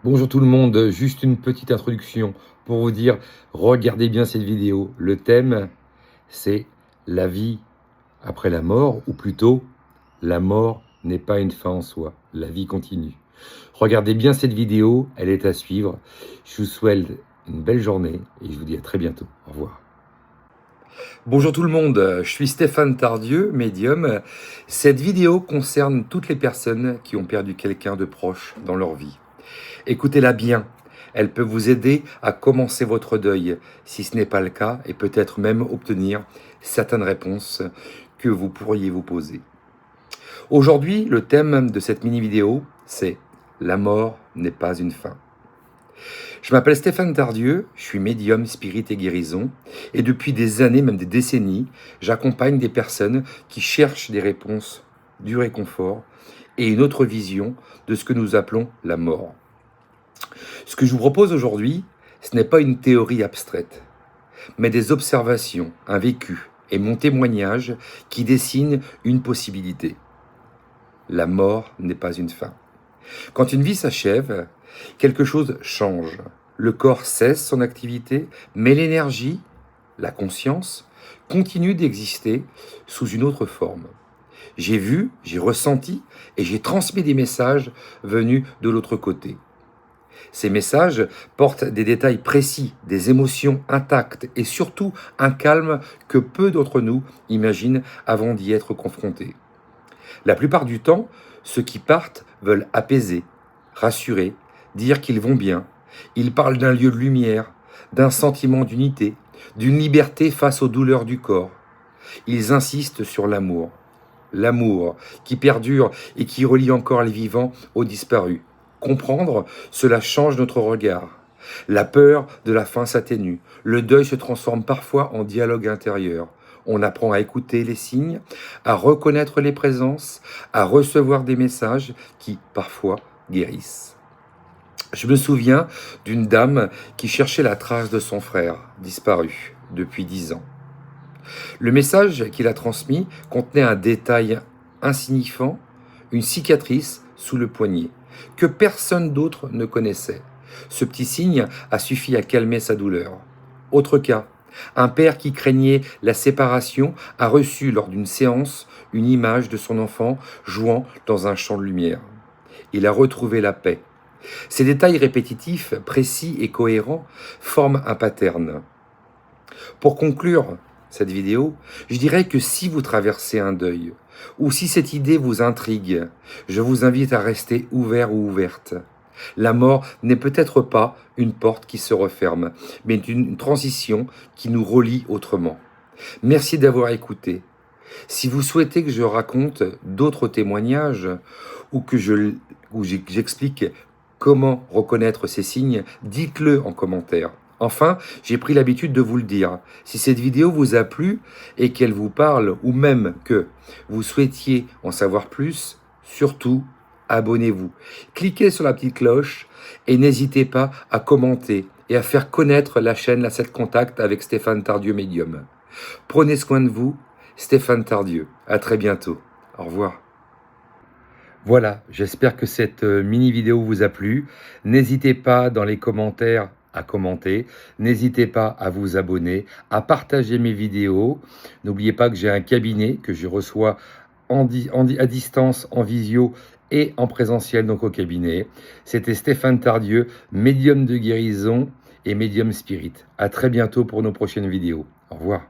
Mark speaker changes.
Speaker 1: Bonjour tout le monde, juste une petite introduction pour vous dire, regardez bien cette vidéo. Le thème, c'est la vie après la mort, ou plutôt, la mort n'est pas une fin en soi, la vie continue. Regardez bien cette vidéo, elle est à suivre. Je vous souhaite une belle journée et je vous dis à très bientôt. Au revoir. Bonjour tout le monde, je suis Stéphane Tardieu, médium. Cette vidéo concerne toutes les personnes qui ont perdu quelqu'un de proche dans leur vie. Écoutez-la bien, elle peut vous aider à commencer votre deuil, si ce n'est pas le cas, et peut-être même obtenir certaines réponses que vous pourriez vous poser. Aujourd'hui, le thème de cette mini-vidéo, c'est « La mort n'est pas une fin ». Je m'appelle Stéphane Tardieu, je suis médium, spirit et guérison, et depuis des années, même des décennies, j'accompagne des personnes qui cherchent des réponses, du réconfort et une autre vision de ce que nous appelons la mort. Ce que je vous propose aujourd'hui, ce n'est pas une théorie abstraite, mais des observations, un vécu et mon témoignage qui dessinent une possibilité. La mort n'est pas une fin. Quand une vie s'achève, quelque chose change. Le corps cesse son activité, mais l'énergie, la conscience, continue d'exister sous une autre forme. J'ai vu, j'ai ressenti et j'ai transmis des messages venus de l'autre côté. Ces messages portent des détails précis, des émotions intactes et surtout un calme que peu d'entre nous imaginent avant d'y être confrontés. La plupart du temps, ceux qui partent veulent apaiser, rassurer, dire qu'ils vont bien. Ils parlent d'un lieu de lumière, d'un sentiment d'unité, d'une liberté face aux douleurs du corps. Ils insistent sur l'amour. L'amour qui perdure et qui relie encore les vivants aux disparus. Comprendre, cela change notre regard. La peur de la fin s'atténue. Le deuil se transforme parfois en dialogue intérieur. On apprend à écouter les signes, à reconnaître les présences, à recevoir des messages qui, parfois, guérissent. Je me souviens d'une dame qui cherchait la trace de son frère, disparu depuis 10 ans. Le message qu'il a transmis contenait un détail insignifiant, une cicatrice sous le poignet, que personne d'autre ne connaissait. Ce petit signe a suffi à calmer sa douleur. Autre cas, un père qui craignait la séparation a reçu lors d'une séance une image de son enfant jouant dans un champ de lumière. Il a retrouvé la paix. Ces détails répétitifs, précis et cohérents forment un pattern. Pour conclure cette vidéo, je dirais que si vous traversez un deuil, ou si cette idée vous intrigue, je vous invite à rester ouvert ou ouverte. La mort n'est peut-être pas une porte qui se referme, mais une transition qui nous relie autrement. Merci d'avoir écouté. Si vous souhaitez que je raconte d'autres témoignages ou que j'explique comment reconnaître ces signes, dites-le en commentaire. Enfin, j'ai pris l'habitude de vous le dire. Si cette vidéo vous a plu et qu'elle vous parle, ou même que vous souhaitiez en savoir plus, surtout, abonnez-vous. Cliquez sur la petite cloche et n'hésitez pas à commenter et à faire connaître la chaîne La 7 Contact avec Stéphane Tardieu Médium. Prenez soin de vous, Stéphane Tardieu. À très bientôt. Au revoir. Voilà, j'espère que cette mini vidéo vous a plu. N'hésitez pas dans les commentaires à commenter. N'hésitez pas à vous abonner, à partager mes vidéos. N'oubliez pas que j'ai un cabinet que je reçois à distance, en visio et en présentiel, donc au cabinet. C'était Stéphane Tardieu, médium de guérison et médium spirit. À très bientôt pour nos prochaines vidéos. Au revoir.